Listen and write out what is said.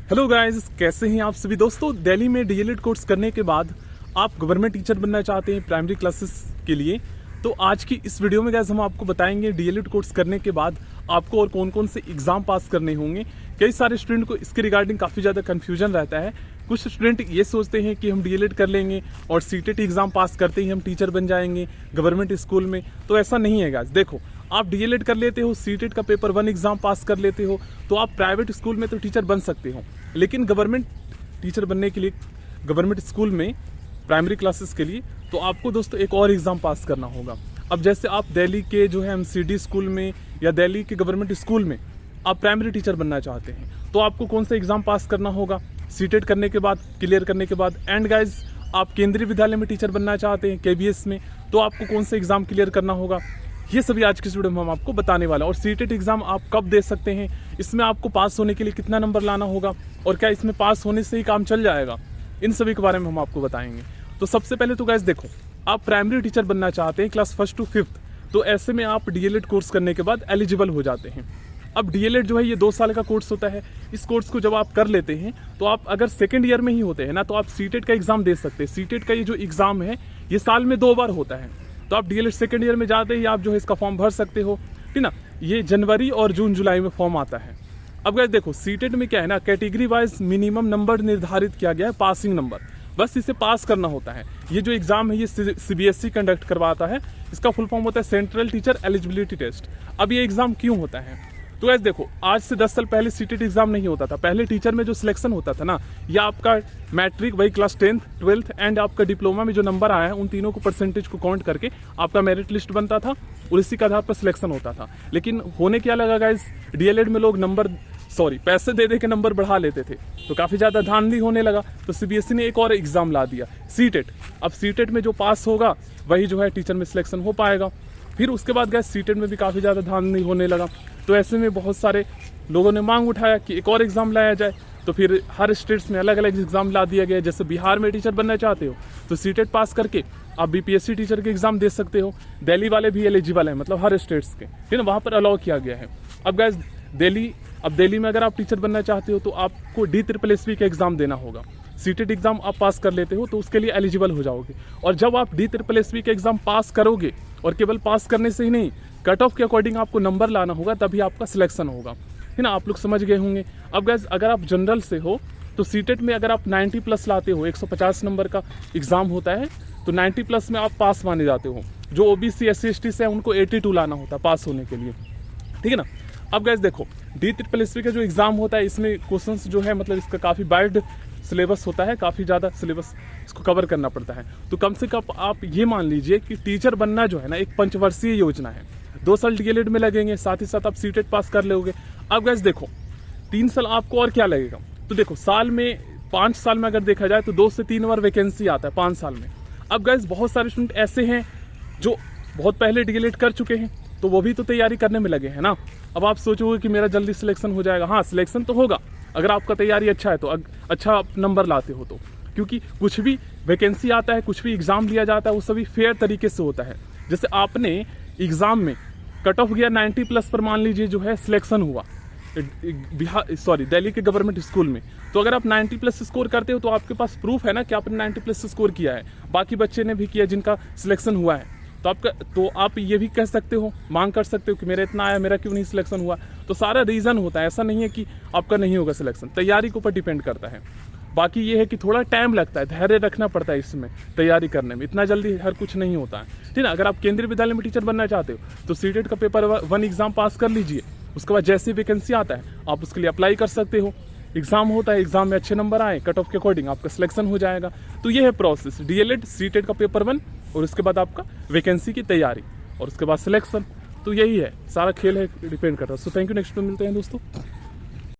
Hello guys, कैसे हैं आप सभी दोस्तों। दिल्ली में डीएलएड कोर्स करने के बाद आप गवर्नमेंट टीचर बनना चाहते हैं प्राइमरी क्लासेस के लिए, तो आज की इस वीडियो में गाइस हम आपको बताएंगे डीएलएड कोर्स करने के बाद आपको और कौन कौन से एग्जाम पास करने होंगे। कई सारे स्टूडेंट को इसके रिगार्डिंग काफ़ी ज़्यादा कन्फ्यूजन रहता है। कुछ स्टूडेंट ये सोचते हैं कि हम डीएलएड कर लेंगे और सीटेट एग्जाम पास करते ही हम टीचर बन जाएंगे गवर्नमेंट स्कूल में, तो ऐसा नहीं है गाइस। देखो, आप डीएलएड कर लेते हो, सीटेट का पेपर 1 एग्जाम पास कर लेते हो, तो आप प्राइवेट स्कूल में तो टीचर बन सकते हो, लेकिन गवर्नमेंट टीचर बनने के लिए गवर्नमेंट स्कूल में प्राइमरी क्लासेस के लिए तो आपको दोस्तों एक और एग्जाम पास करना होगा। अब जैसे आप दिल्ली के जो है एमसीडी स्कूल में या दिल्ली के गवर्नमेंट स्कूल में आप प्राइमरी टीचर बनना चाहते हैं, तो आपको कौन सा एग्जाम पास करना होगा सीटेट करने के बाद, क्लियर करने के बाद। एंड गाइज, आप केंद्रीय विद्यालय में टीचर बनना चाहते हैं केबीएस में, तो आपको कौन सा एग्जाम क्लियर करना होगा, ये सभी आज की वीडियो में हम आपको बताने वाला है। और सीटेट एग्जाम आप कब दे सकते हैं, इसमें आपको पास होने के लिए कितना नंबर लाना होगा और क्या इसमें पास होने से ही काम चल जाएगा, इन सभी के बारे में हम आपको बताएंगे। तो सबसे पहले तो गाइस देखो, आप प्राइमरी टीचर बनना चाहते हैं क्लास 1 to 5, तो ऐसे में आप डीएलएड कोर्स करने के बाद एलिजिबल हो जाते हैं। अब डीएलएड जो है ये 2 साल का कोर्स होता है। इस कोर्स को जब आप कर लेते हैं तो आप अगर सेकेंड ईयर में ही होते हैं ना, तो आप सीटेट का एग्जाम दे सकते हैं। सीटेट का ये जो एग्जाम है ये साल में 2 बार होता है, तो आप डीएलएड सेकेंड ईयर में जाते ही आप जो है इसका फॉर्म भर सकते हो, ठीक ना। ये जनवरी और जून जुलाई में फॉर्म आता है। अब गाइस देखो, सीटेट में क्या है ना, कैटेगरी वाइज मिनिमम नंबर निर्धारित किया गया है, पासिंग नंबर, बस इसे पास करना होता है। ये जो एग्जाम है ये सीबीएसई कंडक्ट करवाता है, इसका फुल फॉर्म होता है सेंट्रल टीचर एलिजिबिलिटी टेस्ट। अब ये एग्जाम क्यों होता है, तो गाइस देखो, आज से 10 साल पहले सीटेट एग्जाम नहीं होता था। पहले टीचर में जो सिलेक्शन होता था ना, या आपका मैट्रिक, वही क्लास 10th 12th एंड आपका डिप्लोमा में जो नंबर आया है उन तीनों को परसेंटेज को काउंट करके आपका मेरिट लिस्ट बनता था और इसी के आधार पर सिलेक्शन होता था। लेकिन होने क्या लगा गाइस, डीएलएड में लोग पैसे दे दे के नंबर बढ़ा लेते थे, तो काफी ज्यादा धांधली होने लगा। तो सीबीएसई ने एक और एग्जाम ला दिया, सीटेट। अब सीटेट में जो पास होगा वही जो है टीचर में सिलेक्शन हो पाएगा। फिर उसके बाद गए सीटेट में भी काफी ज्यादा धांधली होने लगा, तो ऐसे में बहुत सारे लोगों ने मांग उठाया कि एक और एग्जाम लाया जाए। तो फिर हर स्टेट्स में अलग अलग एग्जाम ला दिया गया। जैसे बिहार में टीचर बनना चाहते हो तो सीटेट पास करके आप बीपीएससी टीचर के एग्जाम दे सकते हो। दिल्ली वाले भी एलिजिबल है, मतलब हर स्टेट्स के, फिर वहां पर अलाउ किया गया है। अब गाइस दिल्ली में अगर आप टीचर बनना चाहते हो तो आपको DSSB का एग्जाम देना होगा। सीटेट एग्जाम आप पास कर लेते हो तो उसके लिए एलिजिबल हो जाओगे। और जब आप DSSB का एग्जाम पास करोगे, और केवल पास करने से ही नहीं, कट ऑफ के अकॉर्डिंग आपको नंबर लाना होगा, तभी आपका सिलेक्शन होगा, है ना। आप लोग समझ गए होंगे। अब गाइस, अगर आप जनरल से हो तो सीटेट में अगर आप 90+ लाते हो, 150 नंबर का एग्जाम होता है, तो 90+ में आप पास माने जाते हो। जो ओबीसी SC ST से है उनको 82 लाना होता है पास होने के लिए, ठीक है ना। अब गाइस देखो, DSSB का जो एग्जाम होता है इसमें क्वेश्चंस जो है, मतलब इसका काफी वाइड सिलेबस होता है, काफी ज्यादा सिलेबस इसको कवर करना पड़ता है। तो कम से कम आप ये मान लीजिए कि टीचर बनना जो है ना, एक 5 वर्षीय योजना है। 2 साल डीएलएड में लगेंगे, साथ ही साथ आप सीटेट पास कर लोगे। अब गाइस देखो, 3 साल आपको और क्या लगेगा, तो देखो साल में 5 साल में अगर देखा जाए तो 2 से 3 बार वैकेंसी आता है 5 साल में। अब गाइस बहुत सारे स्टूडेंट ऐसे हैं जो बहुत पहले डीएलएड कर चुके हैं, तो वो भी तो तैयारी करने में लगे हैं ना। अब आप सोचोगे कि मेरा जल्दी सिलेक्शन हो जाएगा, हाँ सिलेक्शन तो होगा अगर आपका तैयारी अच्छा है, तो अच्छा नंबर लाते हो तो, क्योंकि कुछ भी वैकेंसी आता है, कुछ भी एग्जाम लिया जाता है, वो सभी फेयर तरीके से होता है। जैसे आपने एग्जाम में कट ऑफ गया 90+ पर, मान लीजिए जो है सिलेक्शन हुआ दिल्ली के गवर्नमेंट स्कूल में, तो अगर आप 90+ स्कोर करते हो तो आपके पास प्रूफ है ना कि आपने 90+ स्कोर किया है, बाकी बच्चे ने भी किया जिनका सिलेक्शन हुआ है। तो आप ये भी कह सकते हो, मांग कर सकते हो कि मेरा इतना आया, मेरा क्यों नहीं सिलेक्शन हुआ। तो सारा रीजन होता है, ऐसा नहीं है कि आपका नहीं होगा सिलेक्शन, तैयारी के ऊपर डिपेंड करता है। बाकी ये है कि थोड़ा टाइम लगता है, धैर्य रखना पड़ता है इसमें तैयारी करने में, इतना जल्दी हर कुछ नहीं होता है, ठीक है। अगर आप केंद्रीय विद्यालय में टीचर बनना चाहते हो तो सीटेट का पेपर 1 एग्जाम पास कर लीजिए, उसके बाद जैसी वैकेंसी आता है आप उसके लिए अप्लाई कर सकते हो। एग्जाम होता है, एग्जाम में अच्छे नंबर आए, कट ऑफ के अकॉर्डिंग आपका सिलेक्शन हो जाएगा। तो ये है प्रोसेस, डीएलएड, सीटेट का पेपर 1 और उसके बाद आपका वैकेंसी की तैयारी और उसके बाद सिलेक्शन। तो यही है, सारा खेल है, डिपेंड करता है। सो थैंक यू, नेक्स्ट में मिलते हैं दोस्तों।